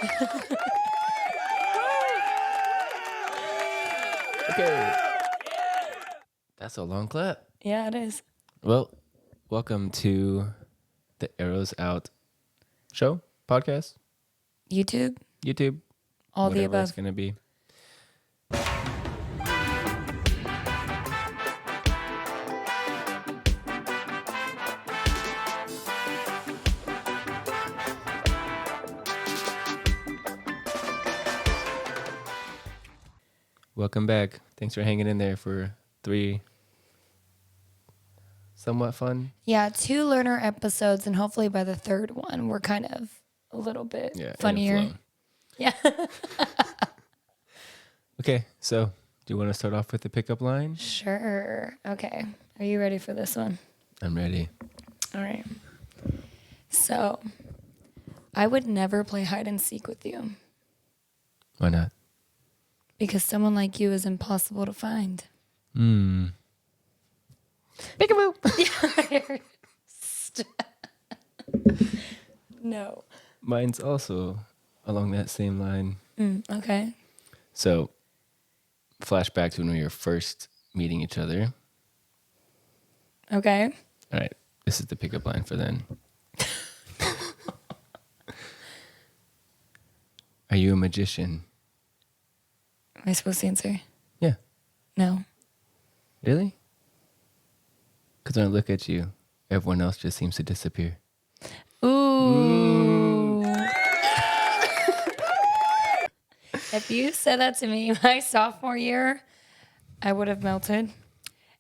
Okay. That's a long clap. Yeah, it is. Well, welcome to the Arrows Out show, podcast, YouTube, YouTube, all the whatever it's above. going to be. Welcome back. Thanks for hanging in there for 3 somewhat fun. Yeah, 2 learner episodes, and hopefully by the 3rd one, we're kind of a little bit funnier. Yeah. Okay, so do you want to start off with the pickup line? Sure. Okay. Are you ready for this one? I'm ready. All right. So, I would never play hide and seek with you Why not? because someone like you is impossible to find. Peekaboo! No. Mine's also along that same line. Okay. So, flashback to when we were first meeting each other. Okay. All right, this is the pickup line for then. Are you a magician? Am I supposed to answer? Yeah. No. Really? Because when I look at you, everyone else just seems to disappear. Ooh. If you said that to me my sophomore year, I would have melted.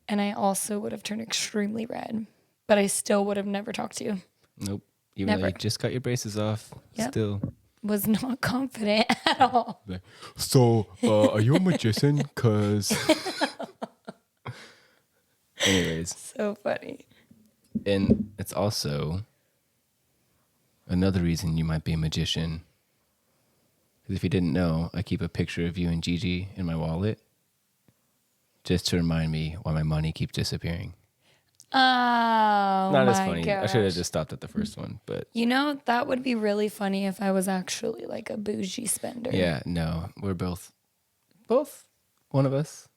And I also would have turned extremely red. But I still would have never talked to you. Nope. Even though Never. you just got your braces off, Yep. still. Was not confident at all. So, are you a magician? Because... Anyways. So funny. And it's also another reason you might be a magician. Because if you didn't know, I keep a picture of you and Gigi in my wallet just to remind me why my money keeps disappearing. Oh, Not as funny. gosh. I should have just stopped at the first one, but... You know, that would be really funny if I was actually like a bougie spender. Yeah, no. We're both, one of us,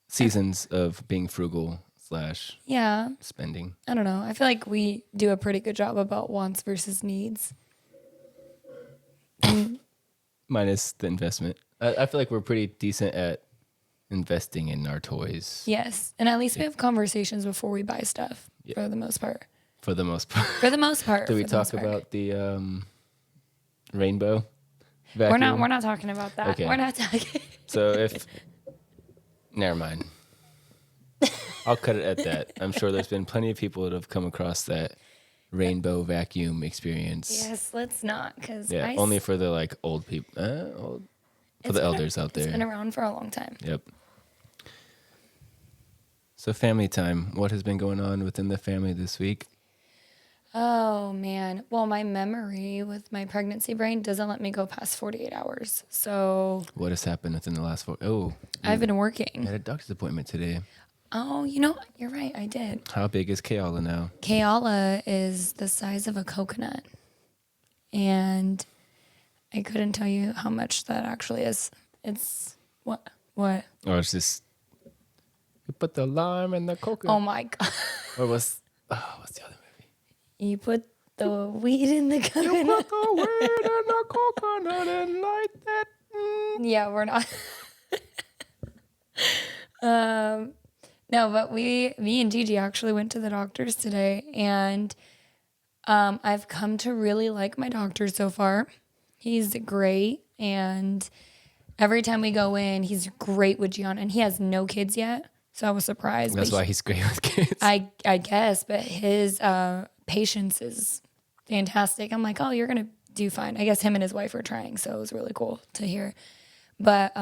seasons of being frugal / Yeah. spending. I don't know. I feel like we do a pretty good job about wants versus needs. Minus the investment. I feel like we're pretty decent at investing in our toys. Yes. And at least we have conversations before we buy stuff for the most part. For the most part. For the most part. Did we talk about the rainbow vacuum? We're not talking about that. Okay. We're not talking. So if... Never mind. I'll cut it at that. I'm sure there's been plenty of people that have come across that rainbow vacuum experience. Yes, let's not. Because only for the like old people. For the elders out there. It's been around for a long time. Yep. So family time. What has been going on within the family this week? Oh, man. Well, my memory with my pregnancy brain doesn't let me go past 48 hours. So... What has happened within the last 4... Oh. I've been working. I had a doctor's appointment today. Oh, you know, you're right. I did. How big is Kayala now? Kayala is the size of a coconut. And I couldn't tell you how much that actually is. It's... What? Oh, it's just... You put the lime in the coconut. Oh, my God. Or what's the other movie? You put the weed in the coconut. You put the weed in the coconut and light that. Yeah, we're not. No, but me and Gigi actually went to the doctor's today, and I've come to really like my doctor so far. He's great, and every time we go in, he's great with Gianna, and he has no kids yet, so I was surprised. That's why he's great with kids. I guess, but his patience is fantastic. I'm like, oh, you're gonna do fine. I guess him and his wife are trying, so it was really cool to hear. But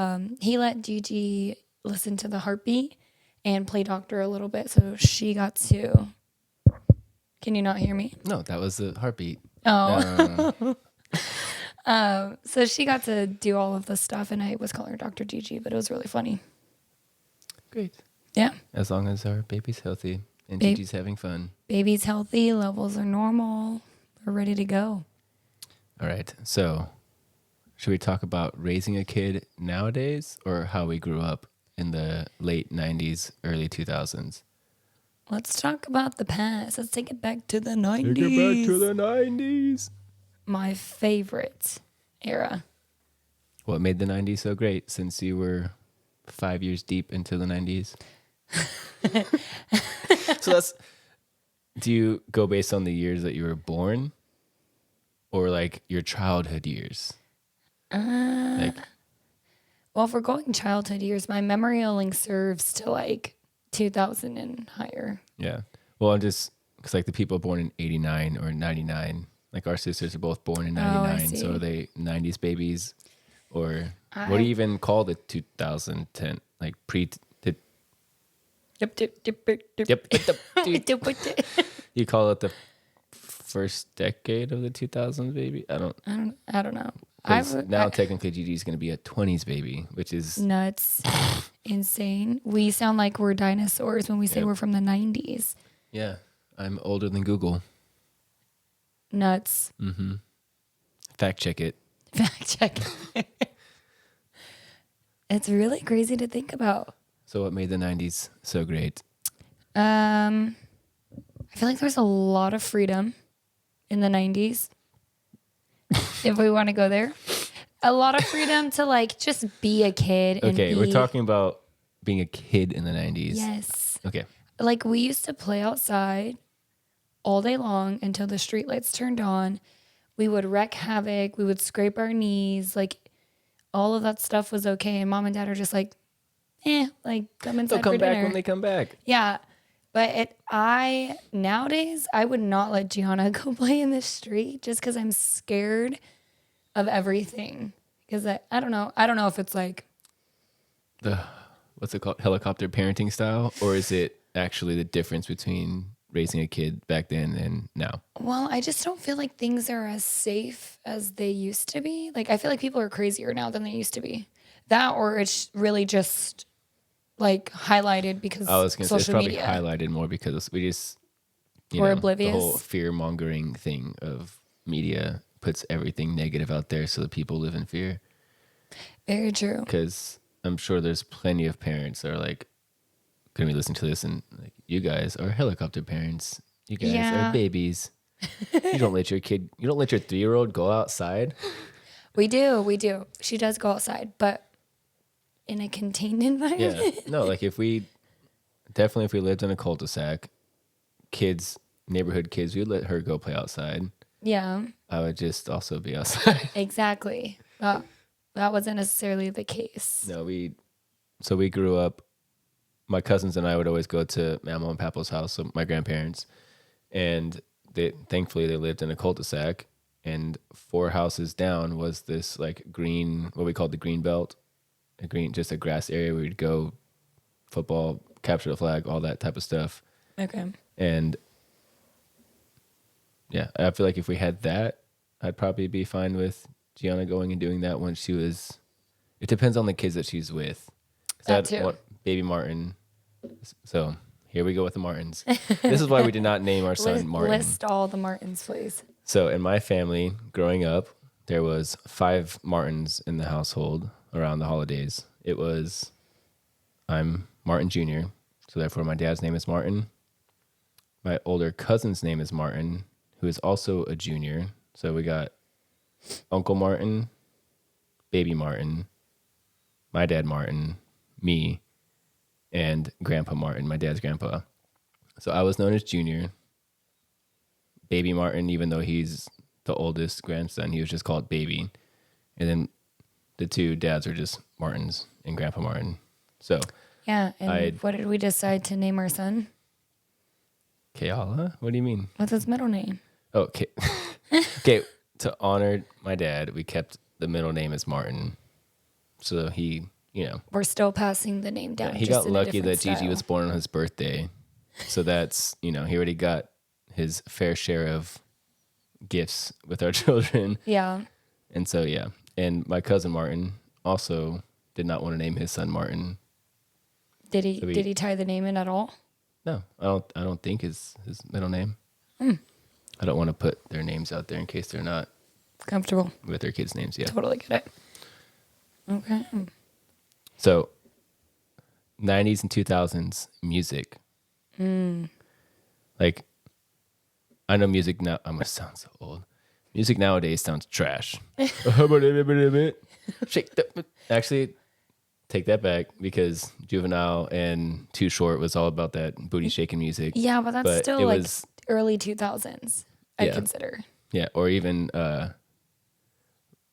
he let Gigi listen to the heartbeat and play doctor a little bit, so she got to... Can you not hear me? No, that was the heartbeat. Oh. So she got to do all of the stuff, and I was calling her Dr. Gigi, but it was really funny. Great. Yeah. As long as our baby's healthy and Gigi's having fun. Baby's healthy, levels are normal. We're ready to go. All right. So Should we talk about raising a kid nowadays or how we grew up in the late 90s, early 2000s? Let's talk about the past. Let's take it back to the Take 90s. it back to the 90s. My favorite era. What made the 90s so great since you were 5 years deep into the 90s? So do you go based on the years that you were born or like your childhood years? Well, if we're going childhood years, my memory only serves to like 2000 and higher. Yeah. Well, I'm just, because like the people born in 89 or 99, like our sisters are both born in 99. So are they 90s babies? Or what do you even call the 2010? Like Yep. you call it the first decade of the 2000s baby? I don't know. Now technically Gigi's going to be a 20s baby, which is nuts. Insane. We sound like we're dinosaurs when we say we're from the 90s. Yeah. I'm older than Google. Nuts. Mm-hmm. Fact check it. Fact check. It's really crazy to think about. So what made the 90s so great? I feel like there's a lot of freedom in the 90s. If we want to go there. A lot of freedom to like just be a kid. Okay, we're talking about being a kid in the 90s. Yes. Okay. Like we used to play outside all day long until the streetlights turned on. We would wreak havoc. We would scrape our knees. Like all of that stuff was okay. And mom and dad are just like, like come inside They'll come for back dinner. when they come back. Yeah. But nowadays, I would not let Gianna go play in the street just because I'm scared of everything. Because I don't know. I don't know if it's like what's it called? Helicopter parenting style? Or is it actually the difference between raising a kid back then and now? Well, I just don't feel like things are as safe as they used to be. Like, I feel like people are crazier now than they used to be. That, or it's really just like highlighted because I was going to say it's social probably media. highlighted more because we just, We're oblivious. The whole fear mongering thing of media puts everything negative out there so that people live in fear. Very true. Because I'm sure there's plenty of parents that are like going to be listening to this and like, you guys are helicopter parents. You guys are babies. You don't let your 3-year-old go outside. We do. She does go outside, but in a contained environment. Yeah. No, like if we lived in a cul-de-sac, neighborhood kids, we'd let her go play outside. Yeah. I would just also be outside. Exactly. That wasn't necessarily the case. No, we grew up, my cousins and I would always go to Mama and Papa's house, so my grandparents, and thankfully they lived in a cul-de-sac, and 4 houses down was this like green, what we called the green belt, just a grass area where we'd go football, capture the flag, all that type of stuff. Okay. And yeah, I feel like if we had that, I'd probably be fine with Gianna going and doing that when she was. It depends on the kids that she's with. That too. Baby Martin. So here we go with the Martins. This is why we did not name our son Martin. List all the Martins, please. So in my family, growing up, there was 5 Martins in the household around the holidays. I'm Martin Jr., so therefore my dad's name is Martin. My older cousin's name is Martin, who is also a junior. So we got Uncle Martin, Baby Martin, my dad Martin, me, and Grandpa Martin, my dad's grandpa. So I was known as Junior. Baby Martin, even though he's the oldest grandson, he was just called Baby. And then the 2 dads were just Martins and Grandpa Martin. So yeah, and what did we decide to name our son? Keala? What do you mean? What's his middle name? Oh, okay. Okay, to honor my dad, we kept the middle name as Martin. So he, we're still passing the name down. He just got in a lucky that different Gigi style. was born on his birthday. So that's, he already got his fair share of gifts with our children. Yeah. And so, yeah. And my cousin Martin also did not want to name his son Martin. Did he tie the name in at all? No, I don't think his middle name. I don't want to put their names out there in case they're not comfortable. with their kids' names. Yeah. Totally get it. Okay. So, 90s and 2000s music. Like, I know music now. I'm gonna sound so old. Music nowadays sounds trash. Shake that. Actually, take that back because Juvenile and Too Short was all about that booty shaking music. Yeah, but that's still it like was, early 2000s, I'd Yeah. consider. yeah, or even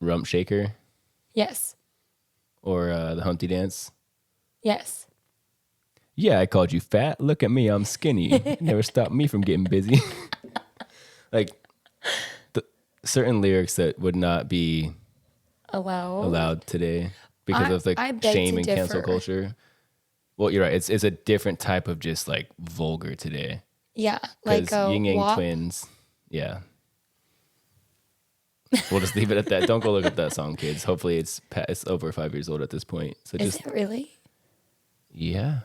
Rump Shaker Yes. or the Humpty Dance. Yes. Yeah, I called you fat. Look at me, I'm skinny. It never stopped me from getting busy. Like certain lyrics that would not be allowed today because of I the beg shame to and cancel differ. culture. Well, you're right. It's a different type of just like vulgar today. Yeah. Like Because Yin Yang WAP. Twins, yeah. We'll just leave it at that. Don't go look up that song, kids. Hopefully it's over 5 years old at this point. So Is just it really? yeah.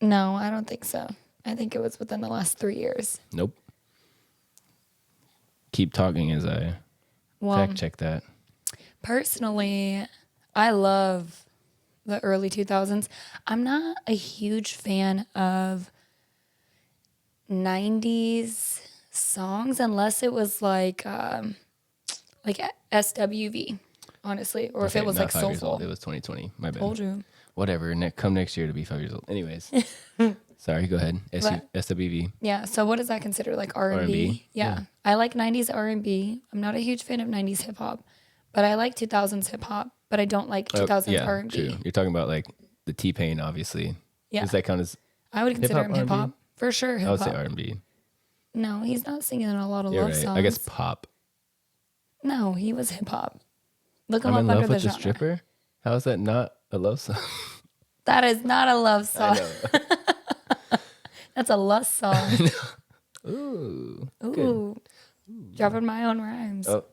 No, I don't think so. I think it was within the last 3 years. Nope. Keep talking as I Well, fact check that. personally, I love the early 2000s. I'm not a huge fan of 90s songs unless it was like SWV, honestly, or if it was not like 5 years soulful. old. It was 2020. My bad. Told you. Whatever. Come next year to be 5 years old. Anyways. Sorry, go ahead. SWV. Yeah. So what does that consider? Like R&B? R&B? Yeah. Yeah. I like 90s R&B. I'm not a huge fan of 90s hip hop, but I like 2000s hip hop, but I don't like 2000s yeah, R&B. true. You're talking about like the T-Pain, obviously. Yeah. Does that count as I would consider him hip R&B? hop. For sure, I hip would say hop. R&B. No, he's not singing a lot of You're love right. songs. I guess pop. No, he was hip hop. Look him I'm up in under love the with the genre. stripper. How is that not a love song? That is not a love song. I know. That's a lust song. Ooh. Ooh. Dropping my own rhymes. Oh,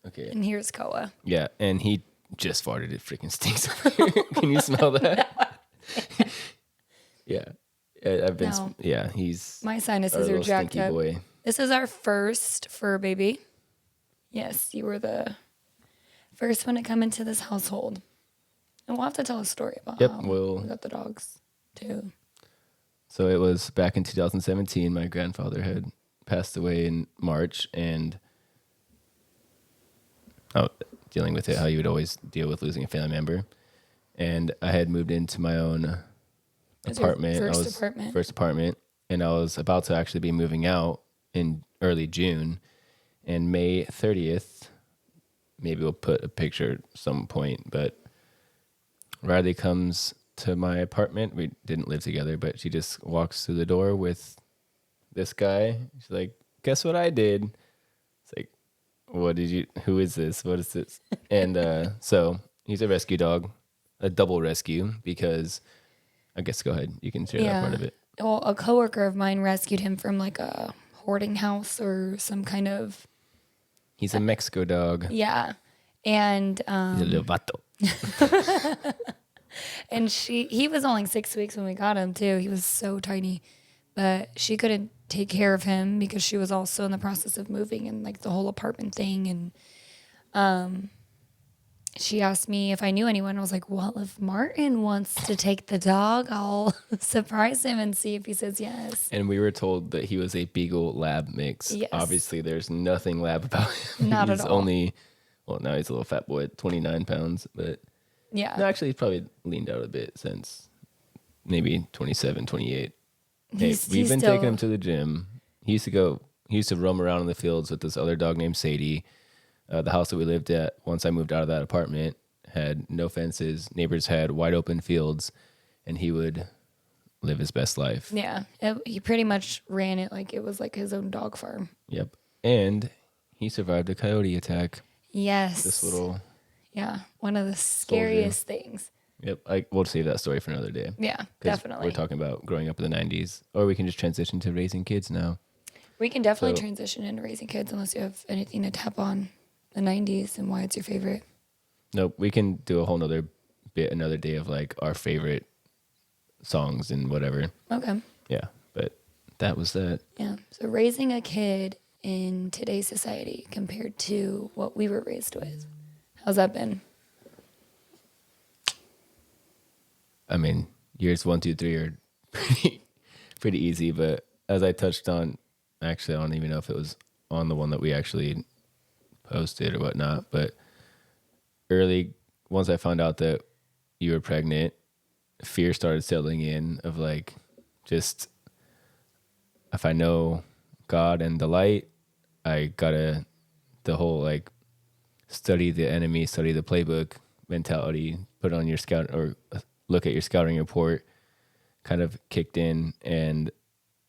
okay. And here's Koa. Yeah, and he just farted. It freaking stinks over here. Can you smell that? Yeah. I've been. No. Yeah, he's My a sinuses are little jacked stinky up. boy. This is our first fur baby. Yes, you were the first one to come into this household. And we'll have to tell a story about Yep, how we'll- we got the dogs too. So it was back in 2017. My grandfather had passed away in March, and dealing with it, how you would always deal with losing a family member. And I had moved into my own Was your apartment. First apartment, and I was about to actually be moving out in early June. And May 30th, maybe we'll put a picture at some point, but Riley comes to my apartment. We didn't live together, but she just walks through the door with this guy. She's like, guess what I did? It's like, who is this? What is this? And so he's a rescue dog, a double rescue, because I guess go ahead. You can share that part of it. Well, a coworker of mine rescued him from like a hoarding house or some kind of. He's a Mexico dog. Yeah. And He's a little vato. and he was only 6 weeks when we got him too. He was so tiny, but she couldn't take care of him because she was also in the process of moving and like the whole apartment thing. And she asked me if I knew anyone. I was like, well, if Martin wants to take the dog, I'll surprise him and see if he says yes. And we were told that he was a Beagle Lab mix. Yes. Obviously, there's nothing lab about him. Not he's at all. Now he's a little fat boy at 29 pounds. But Yeah. no, actually, he's probably leaned out a bit since maybe 27, 28. Hey, we've been taking him to the gym. He used to roam around in the fields with this other dog named Sadie. The house that we lived at, once I moved out of that apartment, had no fences. Neighbors had wide open fields, and he would live his best life. Yeah. He pretty much ran it like it was like his own dog farm. Yep. And he survived a coyote attack. Yes. This little... Yeah. One of the scariest things. Yep. We'll save that story for another day. Yeah, 'Cause definitely. We're talking about growing up in the 90s. Or we can just transition to raising kids now. We can definitely So- transition into raising kids unless you have anything to tap on the 90s and why it's your favorite. Nope. We can do a whole nother bit another day of like our favorite songs and whatever. Okay. Yeah. But that was that. Yeah. So raising a kid in today's society compared to what we were raised with? How's that been? I mean, years 1, 2, 3 are pretty easy, but as I touched on, actually, I don't even know if it was on the one that we actually posted or whatnot, but early, once I found out that you were pregnant, fear started settling in of like, just if I know God and the light, I gotta, the whole like study the enemy, study the playbook mentality, put on your scout or look at your scouting report kind of kicked in, and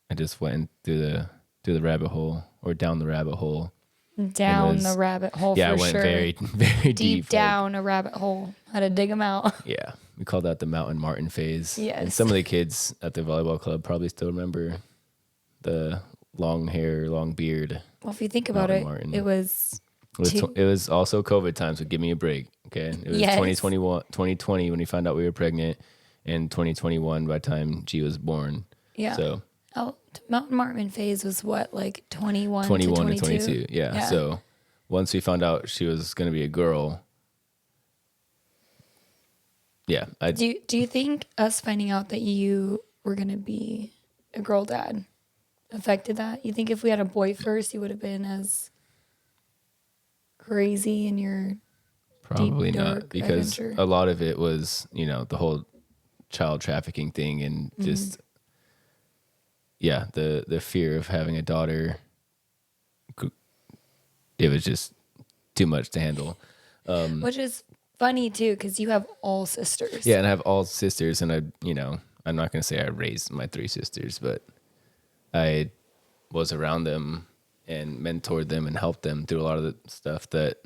I just went through the rabbit hole, or down the rabbit hole. Down the rabbit hole, yeah, for I went sure. very, very deep. Down a rabbit hole. How to dig them out. Yeah, we called that the Mountain Martin phase. Yes. And some of the kids at the volleyball club probably still remember the long hair, long beard. Well, if you think about it, Martin. it was it was also COVID time, so give me a break, okay? It was 2020 when we found out we were pregnant, and 2021 by the time G was born. Yeah. So Mountain Martin phase was what, like 21 to to 22? Yeah. So once we found out she was going to be a girl, yeah. Do you think us finding out that you were going to be a girl dad affected that? You think if we had a boy first, you would have been as crazy in your probably deep, not, dark because adventure? a lot of it was, the whole child trafficking thing, and just the fear of having a daughter. It was just too much to handle. Which is funny too, because you have all sisters. Yeah, and I have all sisters, and I'm not going to say I raised my 3 sisters, but I was around them and mentored them and helped them through a lot of the stuff that,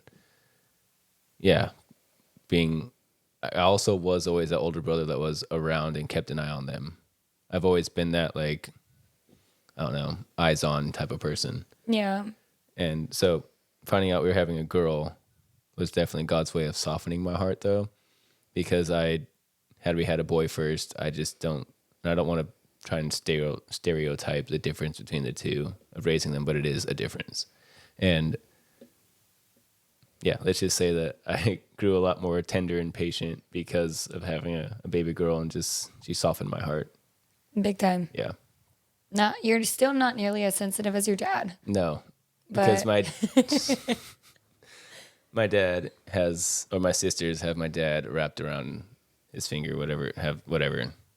I also was always that older brother that was around and kept an eye on them. I've always been that, like, I don't know, eyes on type of person. Yeah. And so finding out we were having a girl was definitely God's way of softening my heart, though, because had we had a boy first, I don't want to try and stereotype the difference between the two of raising them, but it is a difference. And yeah, let's just say that I grew a lot more tender and patient because of having a baby girl, and she softened my heart. Big time. Yeah. You're still not nearly as sensitive as your dad. No, because my dad my sisters have my dad wrapped around his finger, whatever.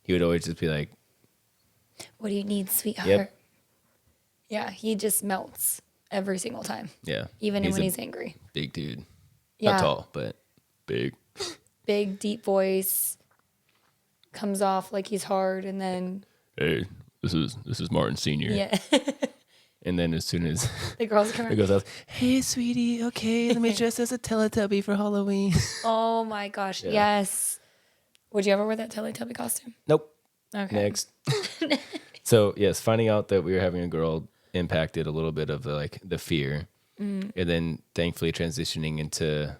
He would always just be like, "What do you need, sweetheart?" Yep. Yeah, he just melts every single time. Yeah. Even when he's angry. Big dude. Yeah. Not tall, but big. Big, deep voice. Comes off like he's hard, and then... Hey, this is Martin Sr. Yeah. And then as soon as the girls come it goes out, hey, sweetie, okay, let me dress as a Teletubby for Halloween. Oh, my gosh. Yeah. Yes. Would you ever wear that Teletubby costume? Nope. Okay. Next. So, yes, finding out that we were having a girl impacted a little bit of the fear. And then thankfully transitioning into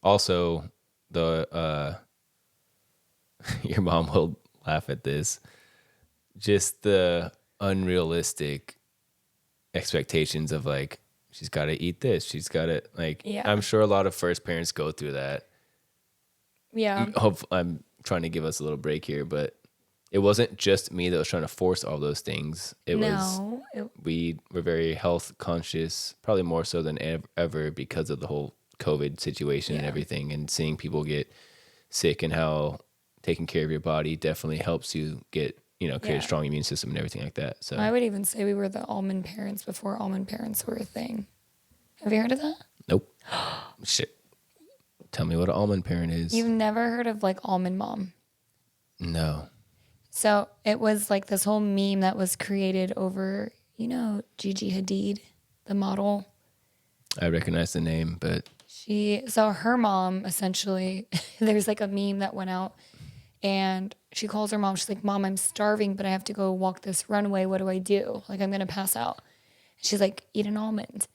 also the, your mom will laugh at this, just the unrealistic expectations of like, she's got to eat this. She's got to I'm sure a lot of first parents go through that. Yeah. I'm trying to give us a little break here, but it wasn't just me that was trying to force all those things. We were very health conscious, probably more so than ever because of the whole COVID situation and everything, and seeing people get sick, and how taking care of your body definitely helps you get, create a strong immune system and everything like that. So I would even say we were the almond parents before almond parents were a thing. Have you heard of that? Nope. Shit. Tell me what an almond parent is. You've never heard of like almond mom? No. So it was like this whole meme that was created over, Gigi Hadid, the model. I recognize the name, but So her mom, essentially, there's like a meme that went out, and she calls her mom. She's like, "Mom, I'm starving, but I have to go walk this runway. What do I do? Like, I'm going to pass out." She's like, "Eat an almond."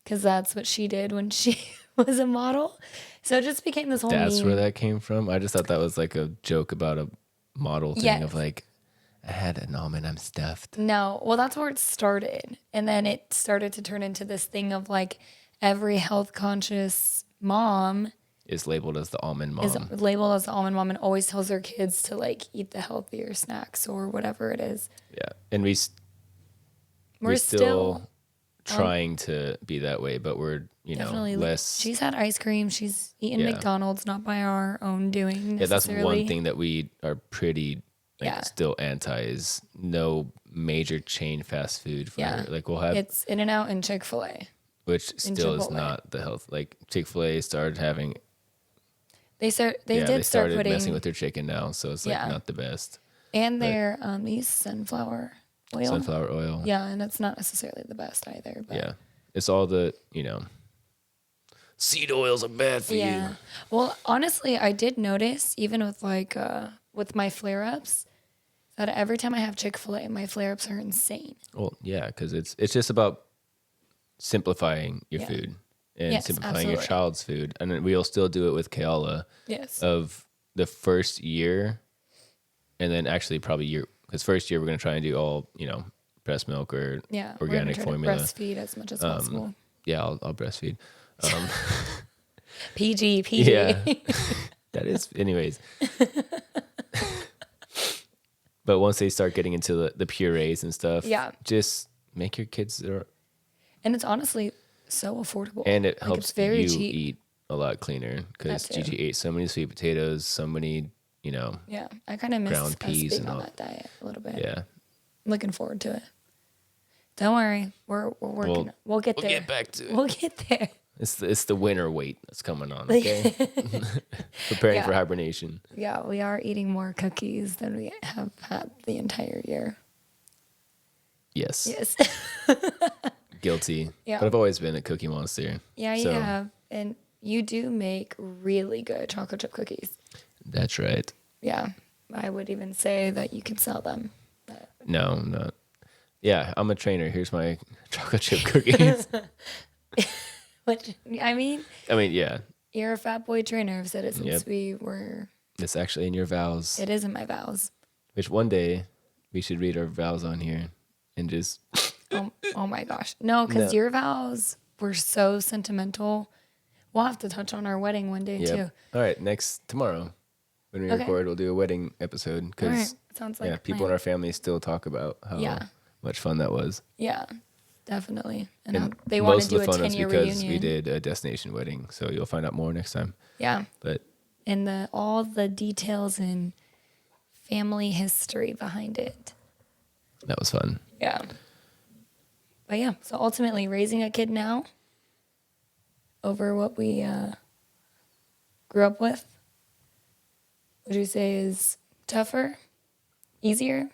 Because that's what she did when she was a model. So it just became this whole that's meme. where that came from. I just thought that was like a joke about a model thing of like, I had an almond. I'm stuffed. No, well, that's where it started. And then it started to turn into this thing of like every health conscious mom Is labeled as the almond mom. is labeled as the almond mom and always tells their kids to like eat the healthier snacks or whatever it is. Yeah. And we're still trying to be that way, but we're, definitely less. She's had ice cream. She's eaten Yeah. McDonald's, not by our own doing Yeah, that's necessarily. one thing that we are pretty Yeah. still anti is no major chain fast food. Like we'll have, It's In-N-Out and Chick-fil-A. which still is Chipotle. not the health. Like Chick-fil-A started having, They they start started putting messing with their chicken now, so it's like not the best. and their they use sunflower oil. Sunflower oil. Yeah, and it's not necessarily the best either. But Yeah. It's all the, seed oils are bad for you. Well, honestly, I did notice even with with my flare-ups that every time I have Chick-fil-A, my flare-ups are insane. Well, yeah, because it's just about simplifying your food and Yes, simplifying your absolutely. child's food. And then we'll still do it with Kayala Yes. of the first year, and then actually probably because first year we're going to try and do all, breast milk or Yeah. organic we're gonna try formula. to breastfeed as much as possible. Yeah, I'll breastfeed. PG. Yeah, that is, anyways. But once they start getting into the purees and stuff, just make your kids, And it's honestly so affordable. and it Like, helps it's very you cheap. eat a lot cleaner because That too. Gigi ate so many sweet potatoes, so many, Yeah, I kind of miss ground us peas being and on all. that diet a little bit. yeah. I'm looking forward to it. Don't worry, we're working. We'll get We'll there. get back to it. We'll get there. It's the winter weight that's coming on. Okay, preparing for Yeah. hibernation. Yeah, we are eating more cookies than we have had the entire year. Yes, Yes. guilty. Yeah. But I've always been a cookie monster. Yeah, you So, have. And you do make really good chocolate chip cookies. That's right. Yeah. I would even say that you can sell them. No, I'm not. Yeah, I'm a trainer. Here's my chocolate chip cookies. Which, I mean, Yeah, you're a fat boy trainer. I've said it since Yep. we were. it's actually in your vows. It is in my vows. Which one day we should read our vows on here and just. Oh my gosh. No, because No. your vows were so sentimental. We'll have to touch on our wedding one day Yep. too. All right, tomorrow when we Okay. record, we'll do a wedding episode All because right. Sounds like a people in plan. our family still talk about how Yeah. much fun that was. Yeah, definitely. And, And they want to most do of a the fun was 10-year because reunion. we did a destination wedding, so you'll find out more next time. Yeah. But And all the details and family history behind it. that was fun. Yeah. But yeah, so ultimately raising a kid now over what we grew up with, would you say is tougher, easier?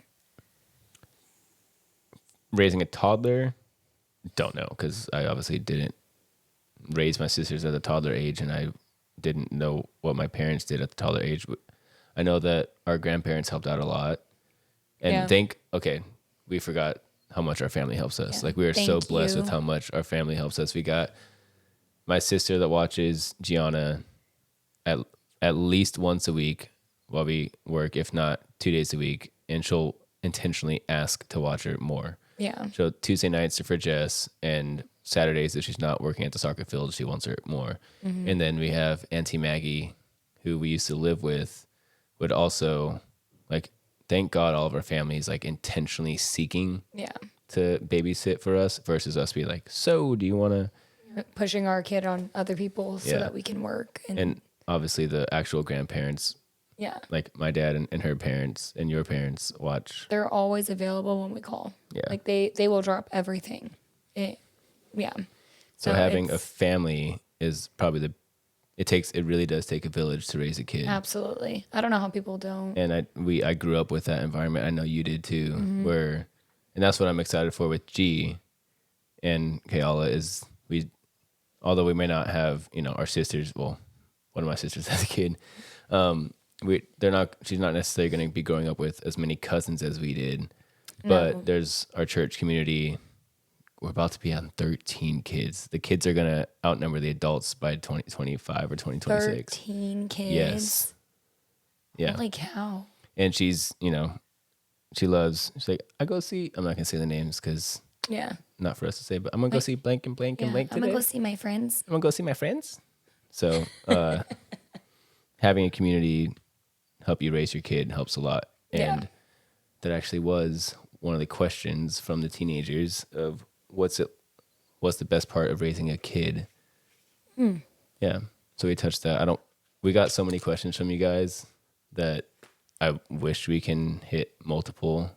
Raising a toddler, don't know because I obviously didn't raise my sisters at the toddler age, and I didn't know what my parents did at the toddler age. I know that our grandparents helped out a lot, and Yeah. we forgot how much our family helps us. Yeah. Like we are so Thank blessed you. with how much our family helps us. We got my sister that watches Gianna at least once a week while we work, if not 2 days a week, and she'll intentionally ask to watch her more. Yeah. So Tuesday nights are for Jess, and Saturdays, if she's not working at the soccer field, she wants her more. Mm-hmm. And then we have Auntie Maggie, who we used to live with, would also, like, thank God all of our families, like, intentionally seeking Yeah. to babysit for us versus us be like, so do you want to? Pushing our kid on other people so Yeah. that we can work. And obviously the actual grandparents, yeah. like my dad and her parents and your parents watch. They're always available when we call. Yeah. Like they will drop everything. Yeah. So having a it's- family is probably it really does take a village to raise a kid. Absolutely. I don't know how people don't. And I grew up with that environment. I know you did too. Mm-hmm. And that's what I'm excited for with G and Kayala is although we may not have, our sisters, well, one of my sisters has a kid. She's not necessarily going to be growing up with as many cousins as we did, but No. there's our church community. We're about to be on 13 kids. The kids are going to outnumber the adults by 2025 or 2026. 13 kids. Yes. Yeah. Holy cow. And she's, she's like, I go see, I'm not going to say the names because Yeah. not for us to say, but I'm going to go see blank and blank and blank I'm today. going to go see my friends. I'm going to go see my friends. So having a community help you raise your kid helps a lot. And that actually was one of the questions from the teenagers of what's the best part of raising a kid. Yeah, so we touched that. We got so many questions from you guys that I wish we can hit multiple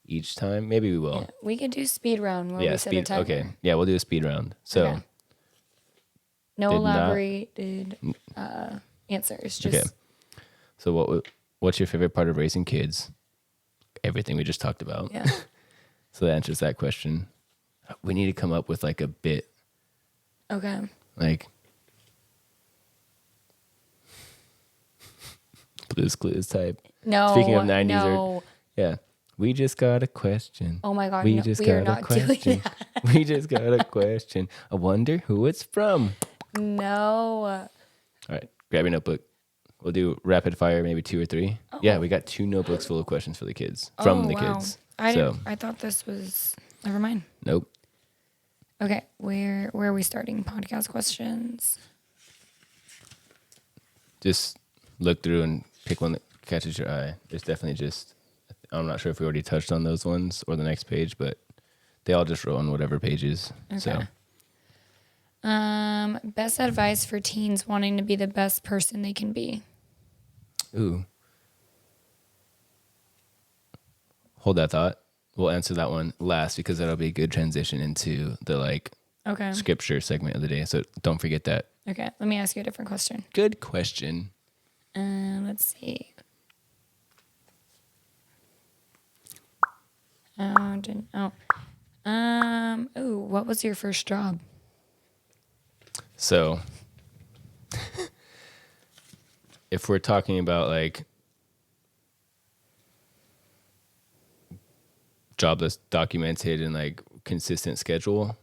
each time. Maybe we will. Yeah. We could do speed round where we set a timer. Okay, yeah, we'll do a speed round. So Okay. No elaborated answers. Just okay. So what's your favorite part of raising kids? Everything we just talked about. Yeah. So that answers that question. We need to come up with like a bit. Okay. Like Blue's Clues type. No. Speaking of 90s no. Yeah. We just got a question. Oh my God. We no, just we got are a not question. doing that. We just got a question. I wonder who it's from. No. All right. Grab your notebook. We'll do rapid fire, maybe 2 or 3. Oh. Yeah, we got 2 notebooks full of questions for the kids. From the kids. I thought this was, never mind. Nope. Okay. Where are we starting? Podcast questions. Just look through and pick one that catches your eye. There's definitely just, I'm not sure if we already touched on those ones or the next page, but they all just roll on whatever pages. Okay. So, best advice for teens wanting to be the best person they can be. ooh. Hold that thought. We'll answer that one last because that'll be a good transition into the Okay. scripture segment of the day. So don't forget that. Okay. Let me ask you a different question. Good question. Let's see. What was your first job? So if we're talking about job that's documented and consistent schedule,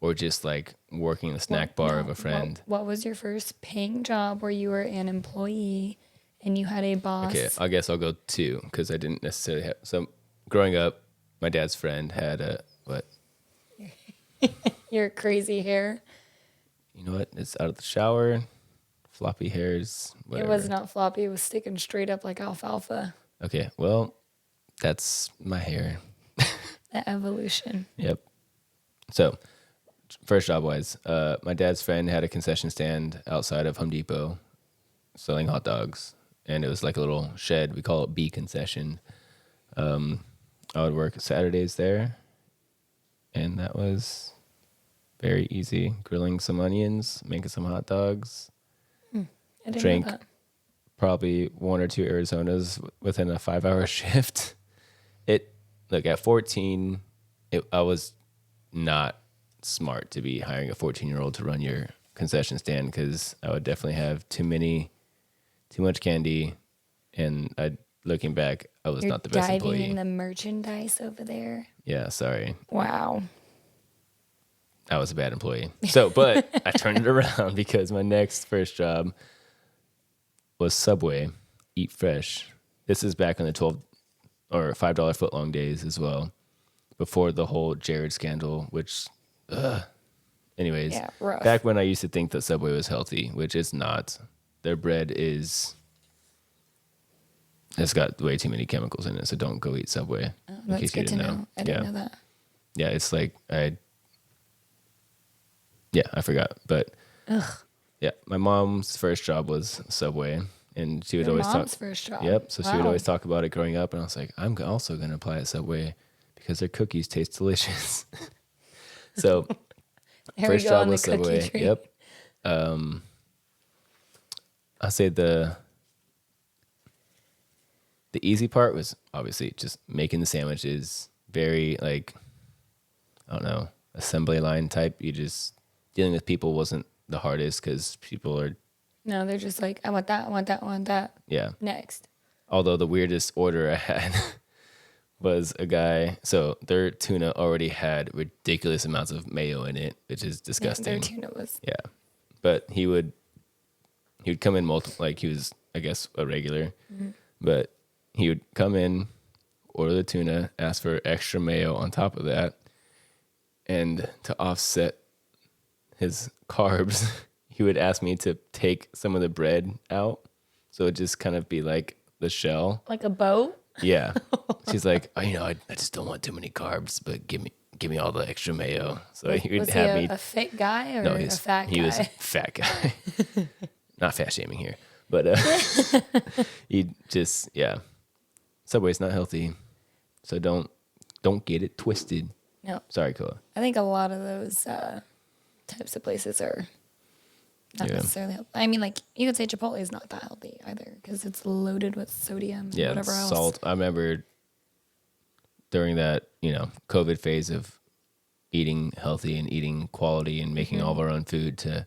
or just working the snack bar of a friend. What was your first paying job where you were an employee and you had a boss? Okay, I guess I'll go 2 because I didn't necessarily have. So growing up, my dad's friend had a what? Your crazy hair. You know what? It's out of the shower. Floppy hairs. Whatever. It was not floppy. It was sticking straight up like alfalfa. Okay, well, that's my hair. The evolution. Yep. So, first job wise, my dad's friend had a concession stand outside of Home Depot selling hot dogs. And it was like a little shed. We call it B concession. I would work Saturdays there. And that was very easy. Grilling some onions, making some hot dogs. I didn't Drank know that. probably 1 or 2 Arizonas within a 5-hour shift. Look, at 14, I was not smart to be hiring a 14-year-old to run your concession stand because I would definitely have too much candy, and looking back, I was not the best employee. Diving in the merchandise over there. Yeah, sorry. Wow. I was a bad employee. So, but I turned it around because my first job was Subway, Eat Fresh. This is back in the $12 or $5 footlong days as well, before the whole Jared scandal, which, anyways, Yeah, rough. back when I used to think that Subway was healthy, which it's not. Their bread it's got way too many chemicals in it, so don't go eat Subway. Oh, in that's case you good to didn't know. I didn't know that. Yeah, it's I forgot, but yeah, my mom's first job was Subway. And she would Your always mom's talk. first job. Yep. So she would Wow. always talk about it growing up, and I was like, I'm also going to apply at Subway because their cookies taste delicious. So There first we go job on the was cookie Subway. tree. Yep. I'll say the easy part was obviously just making the sandwiches. Very I don't know, assembly line type. You just dealing with people wasn't the hardest because people are. No, they're just like, I want that, I want that, I want that. Yeah. Next. Although the weirdest order I had was a guy. So their tuna already had ridiculous amounts of mayo in it, which is Yeah, disgusting. their tuna was. Yeah, but he would come in multiple. He was, I guess, a regular, but he would come in, order the tuna, ask for extra mayo on top of that, and to offset his carbs, he would ask me to take some of the bread out, so it'd just kind of be like the shell. Like a boat? Yeah. She's like, oh, I just don't want too many carbs, but give me all the extra mayo. So he would Was have he me. a fit guy or No, a fat guy? he was a fat guy. Not fat shaming here, but he just Subway's not healthy, so don't get it twisted. No. Sorry, Koa. I think a lot of those types of places are not necessarily healthy. I mean, like, you could say Chipotle is not that healthy either because it's loaded with sodium and whatever else. Salt. I remember during that, COVID phase of eating healthy and eating quality and making all of our own food to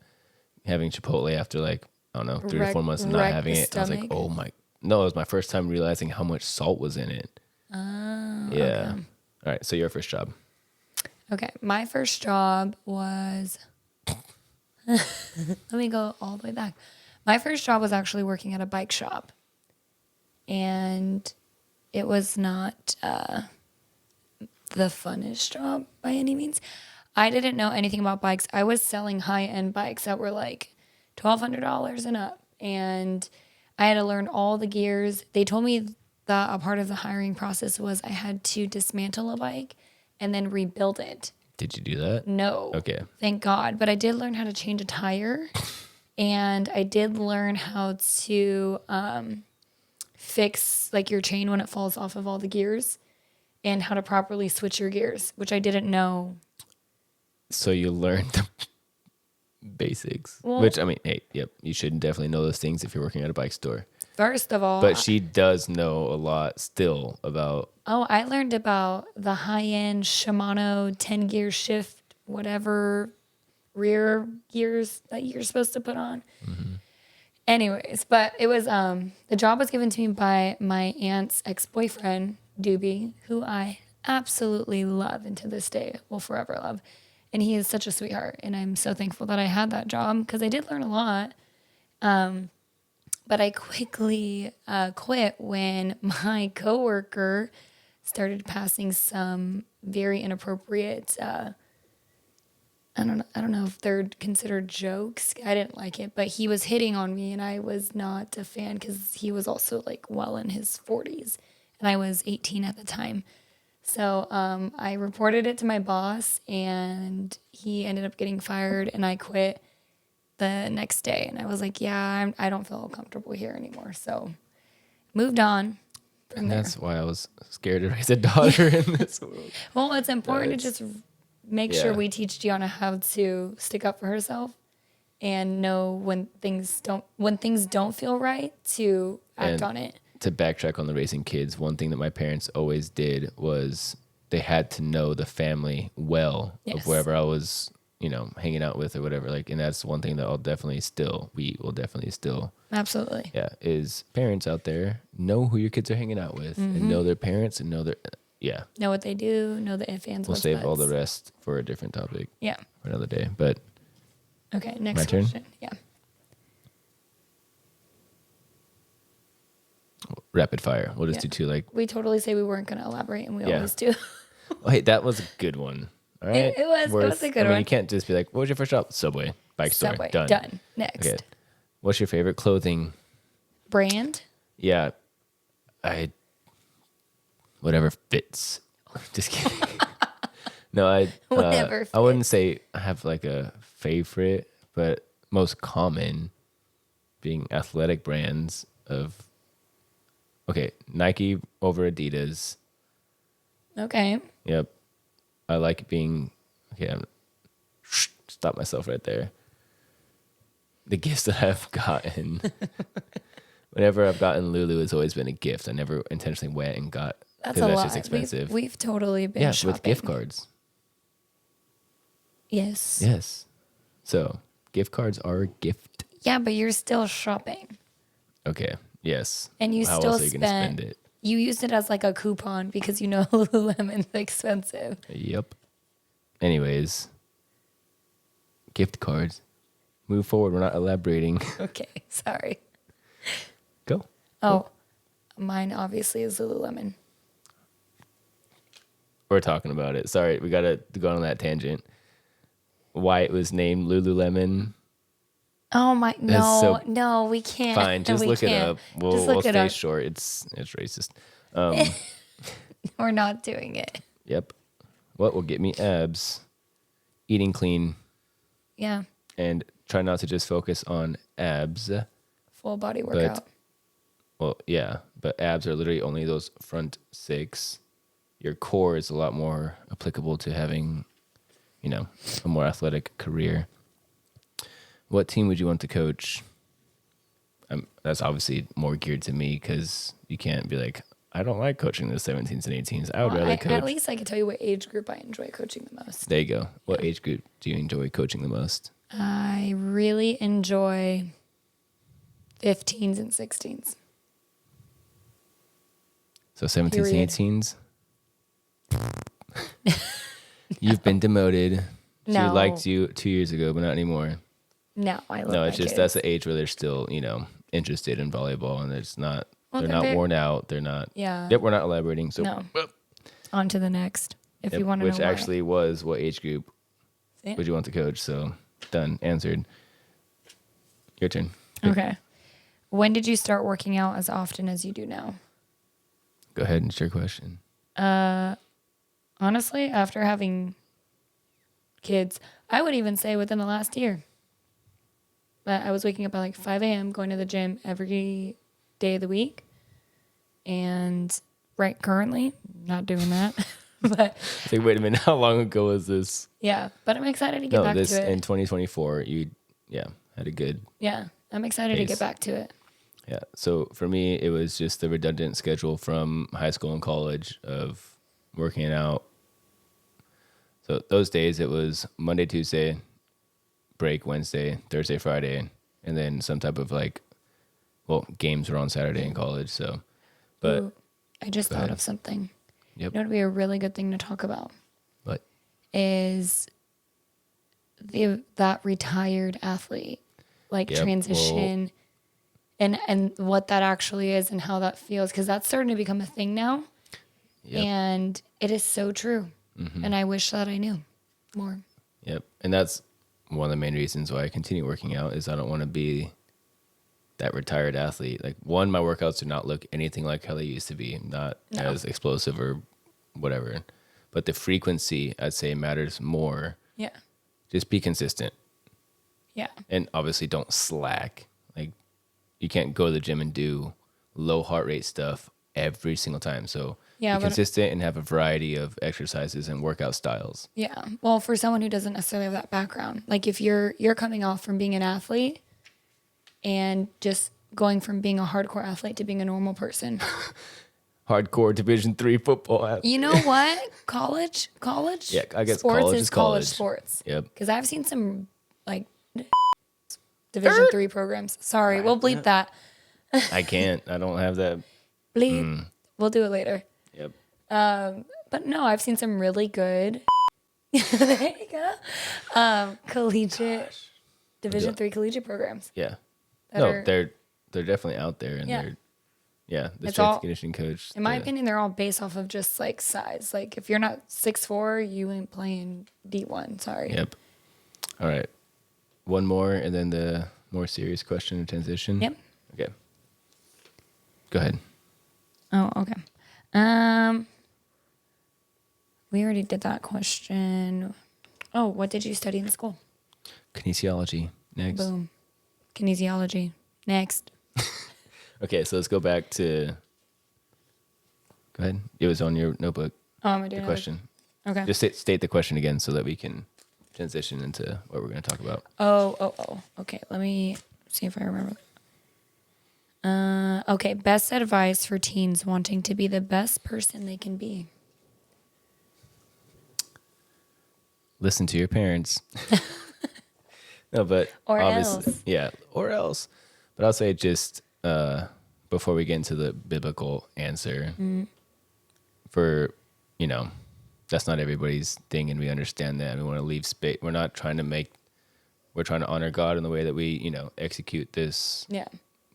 having Chipotle after, like, I don't know, 3 to 4 months of not having it. I was like, oh my. No, it was my first time realizing how much salt was in it. Oh, yeah. Okay. All right. So your first job. Okay. My first job was, let me go all the way back. My first job was actually working at a bike shop. And it was not the funnest job by any means. I didn't know anything about bikes. I was selling high-end bikes that were like $1,200 and up. And I had to learn all the gears. They told me that a part of the hiring process was I had to dismantle a bike and then rebuild it. Did you do that? No. Okay. Thank God. But I did learn how to change a tire. And I did learn how to fix like your chain when it falls off of all the gears and how to properly switch your gears, which I didn't know. So you learned the basics, which, I mean, hey, yep, you should definitely know those things if you're working at a bike store. First of all. But she does know a lot still about. Oh, I learned about the high-end Shimano 10-gear shift, whatever rear gears that you're supposed to put on. Mm-hmm. Anyways, but it was, the job was given to me by my aunt's ex-boyfriend, Doobie, who I absolutely love and to this day will forever love. And he is such a sweetheart. And I'm so thankful that I had that job because I did learn a lot. But I quickly quit when my coworker started passing some very inappropriate, I don't know if they're considered jokes. I didn't like it, but he was hitting on me and I was not a fan because he was also like well in his 40s and I was 18 at the time. So I reported it to my boss and he ended up getting fired and I quit the next day. And I was like, I don't feel comfortable here anymore. So moved on from there. That's why I was scared to raise a daughter in this world. Well, it's important to just make sure we teach Gianna how to stick up for herself and know when things don't feel right to act on it. To backtrack on the raising kids, one thing that my parents always did was they had to know the family well of wherever I was, hanging out with or whatever. Like, and that's one thing that we will definitely still. Absolutely. Yeah. Is parents out there know who your kids are hanging out with and know their parents and know their, know what they do, know the ifs, ands, we'll save all the rest for a different topic. Yeah. For another day. But. Okay. Next my turn? question. Yeah. Rapid fire. We'll just do two. Like we totally say we weren't going to elaborate, and we always do. Oh, hey, that was a good one. All right, it was a good one. You can't just be like, "What was your first job?" Subway, bike store. Done. Next. Okay. What's your favorite clothing brand? Yeah, whatever fits. Just kidding. No, whatever. Fits. I wouldn't say I have like a favorite, but most common being athletic brands of. Okay, Nike over Adidas. Okay. Yep. I like being... Okay, stop myself right there. The gifts that I've gotten... whenever I've gotten Lulu, it's always been a gift. I never intentionally went and got... That's a lot. Just expensive. We've totally been shopping. With gift cards. Yes. So, gift cards are a gift. Yeah, but you're still shopping. Okay. Yes. And you How still else are you gonna spend it? You used it as like a coupon because Lululemon's expensive. Yep. Anyways, gift cards. Move forward. We're not elaborating. Okay. Sorry. Go. Oh, mine obviously is Lululemon. we're talking about it. Sorry, we got to go on that tangent. Why it was named Lululemon. Oh my, no, we can't. Fine, just look it up. We'll stay up. short. It's racist. We're not doing it. Yep. What will get me abs? Eating clean. Yeah. And try not to just focus on abs. Full body workout. Well, yeah, but abs are literally only those front 6. Your core is a lot more applicable to having, a more athletic career. What team would you want to coach? That's obviously more geared to me because you can't be like, I don't like coaching the 17s and 18s. I would rather coach. At least I can tell you what age group I enjoy coaching the most. There you go. What age group do you enjoy coaching the most? I really enjoy 15s and 16s. So 17s and 18s? You've been demoted. She liked you 2 years ago, but not anymore. No, I love No, it's just kids. that's the age where they're still, interested in volleyball, and it's not. They're not worn out. They're not. Yeah. Yep, we're not elaborating. So no. On to the next. If you want to know. Which actually was what age group would you want to coach? So done, answered. Your turn. Okay. When did you start working out as often as you do now? Go ahead. It's your question. Honestly, after having kids, I would even say within the last year. But I was waking up at like 5 a.m., going to the gym every day of the week. And currently, not doing that. But it's like, wait a minute, how long ago was this? Yeah, but I'm excited to get back to it. In 2024, you had a good. Yeah, I'm excited to get back to it. Yeah, so for me, it was just the redundant schedule from high school and college of working out. So those days, it was Monday, Tuesday, break Wednesday, Thursday, Friday, and then some type of games were on Saturday in college. So, but I just thought of something. Yep. You know what would be a really good thing to talk about? What? Is that retired athlete, transition and what that actually is and how that feels. Because that's starting to become a thing now. Yep. And it is so true. Mm-hmm. And I wish that I knew more. Yep. And that's one of the main reasons why I continue working out is I don't want to be that retired athlete. Like, one, my workouts do not look anything like how they used to be. Not as explosive or whatever. But the frequency, I'd say, matters more. Yeah. Just be consistent. Yeah. And obviously don't slack. Like, you can't go to the gym and do low heart rate stuff every single time. So be consistent and have a variety of exercises and workout styles. Yeah. Well, for someone who doesn't necessarily have that background, like if you're coming off from being an athlete and just going from being a hardcore athlete to being a normal person. Hardcore Division III football athlete. You know what? College? Yeah, I guess sports college is college sports. Yep. Because I've seen some Division III programs. Sorry, we'll bleep that. I can't. I don't have that. Bleep. We'll do it later. Yep. But no, I've seen some really good there you go. Collegiate Division III collegiate programs. Yeah. They're definitely out there and the strength and conditioning coach. In my opinion, they're all based off of just size. Like if you're not 6'4", you ain't playing D1. Sorry. Yep. All right. One more and then the more serious question and transition. Yep. Okay. Go ahead. Oh, okay. We already did that question. Oh, what did you study in school? Kinesiology. Next. Boom. Kinesiology. Next. Okay, so let's go back to. Go ahead. It was on your notebook. Oh, am I doing the question? Okay. Just state the question again so that we can transition into what we're going to talk about. Oh. Okay, let me see if I remember. Okay, best advice for teens wanting to be the best person they can be. Listen to your parents. No, but or obviously, else. Yeah, or else. But I'll say just before we get into the biblical answer, for that's not everybody's thing, and we understand that. We want to leave space. We're trying to honor God in the way that we execute this